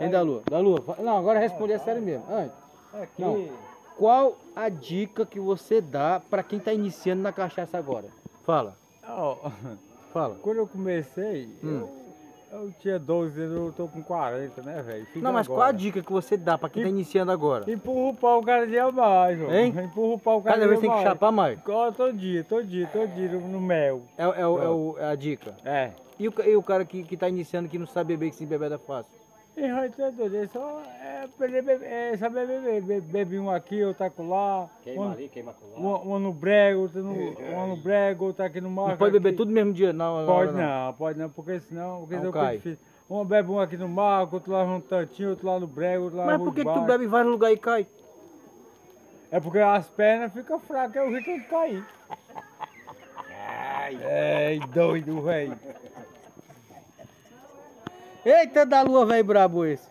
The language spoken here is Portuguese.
Hein, da Lua? Da Lua, não, agora responde, é sério mesmo. Antes. Aqui. Não. Qual a dica que você dá pra quem tá iniciando na cachaça agora? Fala. Ó, Fala. quando eu comecei, eu tinha 12 anos, eu tô com 40, né, velho? Não, mas qual a dica que você dá pra quem tá iniciando agora? Empurra o pau cada dia mais, ó. Hein? Empurra o pau cada Cada dia vez tem que mais. chapar mais. Todo dia no mel. É a dica. É. E o cara que tá iniciando, que não sabe beber, que se beber é fácil? E é só saber beber. Bebe um aqui, outro acolá. Queima ali, queima acolá. Um no brego, outro no brego, outro aqui no mar. Não pode beber tudo no mesmo dia, não. Pode não, porque senão Não cai. difícil. Um bebe um aqui no mar, outro lá no tantinho, outro lá no brego, outro lá Mas no por que bar. tu bebe em vários lugares e cai? É porque as pernas ficam fracas, eu vi tudo cair. Ai, doido, velho. Eita da Lua, velho brabo esse.